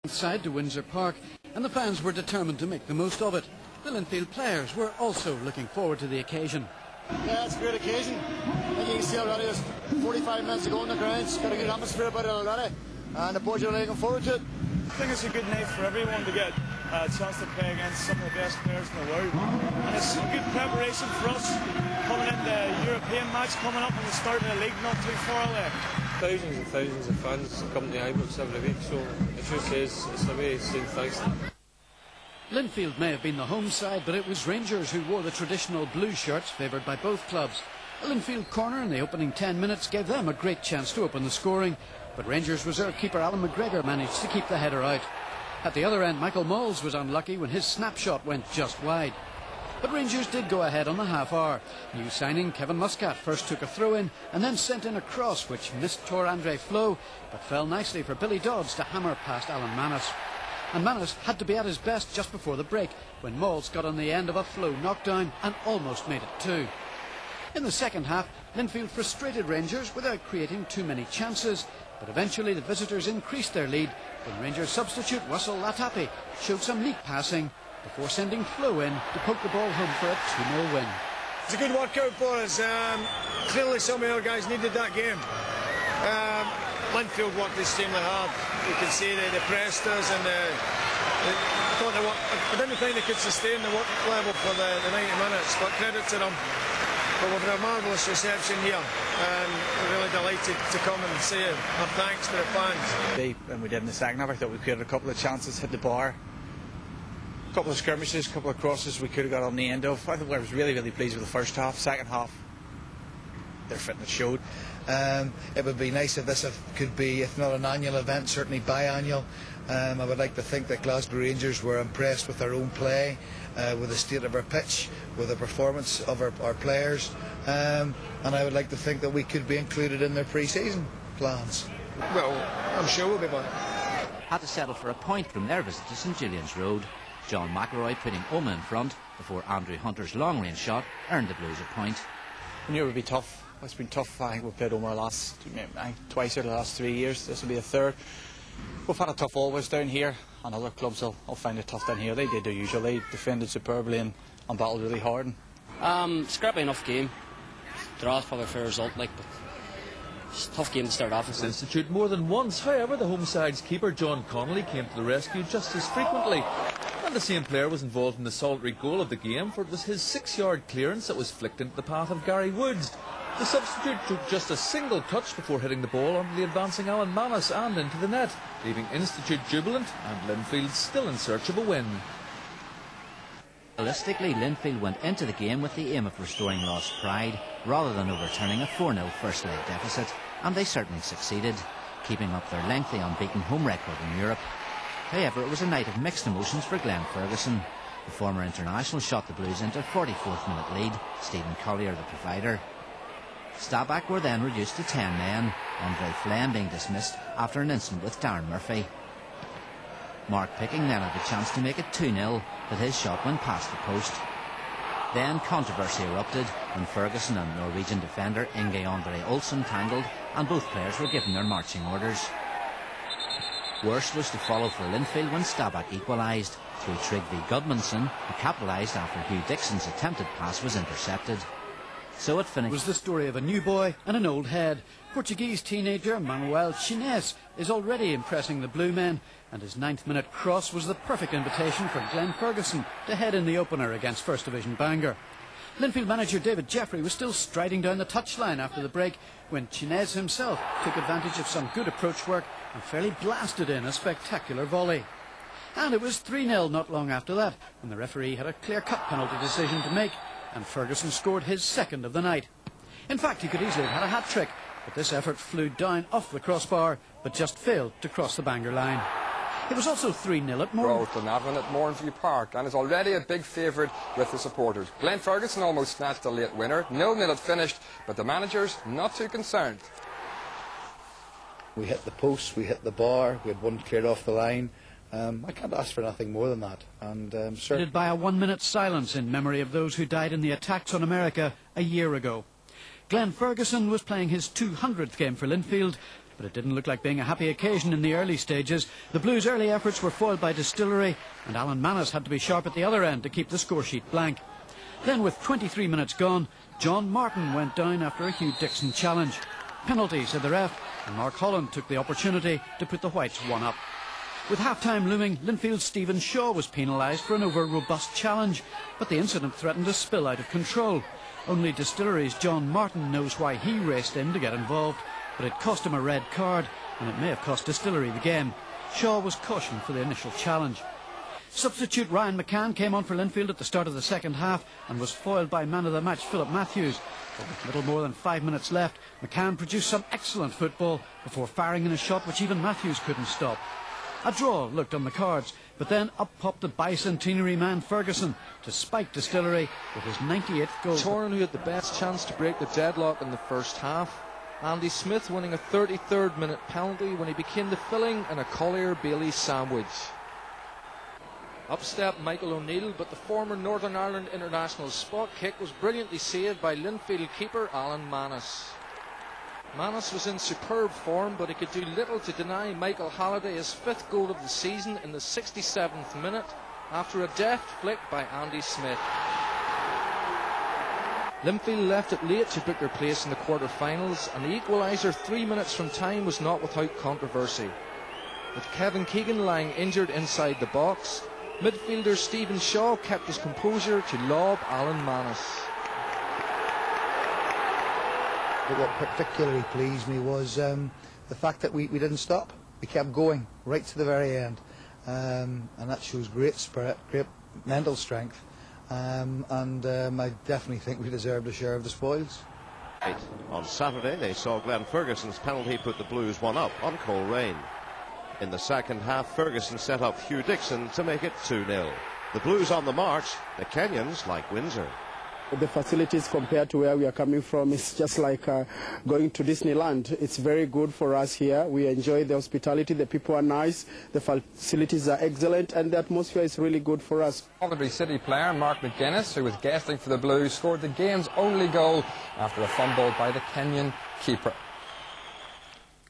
Side to Windsor Park, and the fans were determined to make the most of it. The Linfield players were also looking forward to the occasion. Yeah, it's a great occasion. I think you can see already there's 45 minutes to go on the ground. It's got a good atmosphere about it already, and the boys are looking forward to it. I think it's a good night for everyone to get a chance to play against some of the best players in the world, and it's a good preparation for us coming into the European match coming up and the start of the league not too far away. Thousands and thousands of fans come to Ibrox every week, so it just says it's amazing things. Linfield may have been the home side, but it was Rangers who wore the traditional blue shirts, favoured by both clubs. A Linfield corner in the opening 10 minutes gave them a great chance to open the scoring, but Rangers reserve keeper Alan McGregor managed to keep the header out. At the other end, Michael Moles was unlucky when his snapshot went just wide. But Rangers did go ahead on the half-hour. New signing Kevin Muscat first took a throw-in and then sent in a cross which missed Tor-Andre Flo, but fell nicely for Billy Dodds to hammer past Alan Manus. And Manus had to be at his best just before the break when Moles got on the end of a Flo knockdown and almost made it 2. In the second half, Linfield frustrated Rangers without creating too many chances, but eventually the visitors increased their lead when Rangers substitute Russell Latapi showed some neat passing before sending Flo in to poke the ball home for a 2-0 win. It's a good workout for us. Clearly some of our guys needed that game. Linfield worked extremely hard. You can see they pressed us, and I didn't think they could sustain the work level for the 90 minutes, but credit to them. But we've had a marvellous reception here, and we're really delighted to come and say our thanks to the fans. And we did in the second half. I thought we created a couple of chances, hit the bar. A couple of skirmishes, a couple of crosses we could have got on the end of. I think I was really pleased with the first half. Second half, their fitness showed. It would be nice if this could be, if not an annual event, certainly biannual. I would like to think that Glasgow Rangers were impressed with our own play, with the state of our pitch, with the performance of our players, and I would like to think that we could be included in their pre-season plans. Well, I'm sure we'll be back. Had to settle for a point from their visit to St Julian's Road. John McElroy putting Oma in front before Andrew Hunter's long-range shot earned the Blues a point. I knew it would be tough. It's been tough. I think we've played Oma twice over the last 3 years. This will be a third. We've had it tough always down here, and other clubs will find it tough down here. They did their usual. They defended superbly and battled really hard. Scrappy enough game. Draw's probably a fair result, but it's a tough game to start off with. Institute more than once. However, the home side's keeper John Connolly came to the rescue just as frequently. And the same player was involved in the solitary goal of the game, for it was his 6-yard clearance that was flicked into the path of Gary Woods. The substitute took just a single touch before hitting the ball onto the advancing Alan Manus and into the net, leaving Institute jubilant and Linfield still in search of a win. Realistically, Linfield went into the game with the aim of restoring lost pride rather than overturning a 4-0 first leg deficit, and they certainly succeeded, keeping up their lengthy unbeaten home record in Europe. However, it was a night of mixed emotions for Glenn Ferguson. The former international shot the Blues into a 44th minute lead, Stephen Collier the provider. Stabeak were then reduced to 10 men, Andre Flem being dismissed after an incident with Darren Murphy. Mark Picking then had the chance to make it 2-0, but his shot went past the post. Then controversy erupted when Ferguson and Norwegian defender Inge Andre Olsen tangled, and both players were given their marching orders. Worse was to follow for Linfield when Stabeak equalised through Trygve Gudmundsson, who capitalised after Hugh Dixon's attempted pass was intercepted. So it finished. It was the story of a new boy and an old head. Portuguese teenager Manuel Chines is already impressing the Blue Men, and his 9th-minute cross was the perfect invitation for Glenn Ferguson to head in the opener against First Division Bangor. Linfield manager David Jeffrey was still striding down the touchline after the break when Chines himself took advantage of some good approach work and fairly blasted in a spectacular volley. And it was 3-0 not long after that, when the referee had a clear-cut penalty decision to make, and Ferguson scored his second of the night. In fact, he could easily have had a hat-trick, but this effort flew down off the crossbar, but just failed to cross the Bangor line. It was also 3-0 at Mourne. Growth and Navan at Mourneview Park, and is already a big favourite with the supporters. Glenn Ferguson almost snatched a late winner. 0-0 it finished, but the managers not too concerned. We hit the post, we hit the bar, we had one cleared off the line. I can't ask for nothing more than that. And certainly by a 1-minute silence in memory of those who died in the attacks on America a year ago. Glenn Ferguson was playing his 200th game for Linfield, but it didn't look like being a happy occasion in the early stages. The Blues' early efforts were foiled by Distillery, and Alan Manus had to be sharp at the other end to keep the scoresheet blank. Then, with 23 minutes gone, John Martin went down after a Hugh Dixon challenge. Penalty, said the ref, and Mark Holland took the opportunity to put the Whites one up. With half-time looming, Linfield's Stephen Shaw was penalised for an over-robust challenge, but the incident threatened to spill out of control. Only Distillery's John Martin knows why he raced in to get involved, but it cost him a red card, and it may have cost Distillery the game. Shaw was cautioned for the initial challenge. Substitute Ryan McCann came on for Linfield at the start of the second half and was foiled by man of the match Philip Matthews. But with little more than 5 minutes left, McCann produced some excellent football before firing in a shot which even Matthews couldn't stop. A draw looked on the cards, but then up popped the bicentenary man Ferguson to spike Distillery with his 98th goal. Torn, who had the best chance to break the deadlock in the first half. Andy Smith winning a 33rd minute penalty when he became the filling in a Collier-Bailey sandwich. Up stepped Michael O'Neill, but the former Northern Ireland international spot kick was brilliantly saved by Linfield keeper Alan Manus. Manus was in superb form, but he could do little to deny Michael Halliday his 5th goal of the season in the 67th minute after a deft flick by Andy Smith. Linfield left it late to book their place in the quarter-finals, and the equaliser 3 minutes from time was not without controversy. With Kevin Keegan lying injured inside the box, midfielder Stephen Shaw kept his composure to lob Alan Manus. But what particularly pleased me was the fact that we didn't stop. We kept going right to the very end, and that shows great spirit, great mental strength, and I definitely think we deserved a share of the spoils. On Saturday they saw Glenn Ferguson's penalty put the Blues one up on Coleraine. In the second half, Ferguson set up Hugh Dixon to make it 2-0. The Blues on the march, the Kenyans like Windsor. The facilities compared to where we are coming from is just like going to Disneyland. It's very good for us here. We enjoy the hospitality, the people are nice, the facilities are excellent, and the atmosphere is really good for us. Coventry City player Mark McGuinness, who was guesting for the Blues, scored the game's only goal after a fumble by the Kenyan keeper.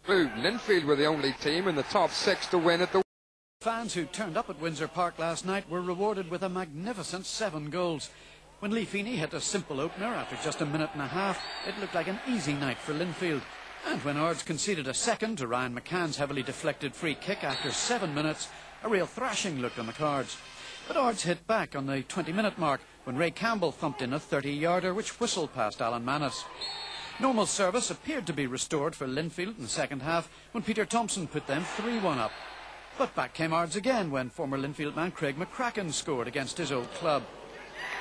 Linfield were the only team in the top 6 to win at the... Fans who turned up at Windsor Park last night were rewarded with a magnificent 7 goals. When Lee Feeney hit a simple opener after just a minute and a half, it looked like an easy night for Linfield. And when Ards conceded a second to Ryan McCann's heavily deflected free kick after 7 minutes, a real thrashing looked on the cards. But Ards hit back on the 20-minute mark when Ray Campbell thumped in a 30-yarder which whistled past Alan Manus. Normal service appeared to be restored for Linfield in the second half when Peter Thompson put them 3-1 up. But back came Ards again when former Linfield man Craig McCracken scored against his old club.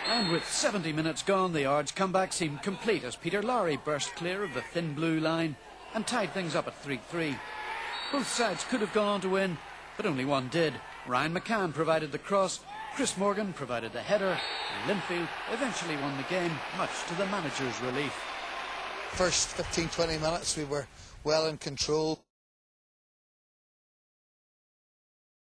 And with 70 minutes gone, the Ards comeback seemed complete as Peter Lowry burst clear of the thin blue line and tied things up at 3-3. Both sides could have gone on to win, but only one did. Ryan McCann provided the cross, Chris Morgan provided the header, and Linfield eventually won the game, much to the manager's relief. First 15-20 minutes we were well in control.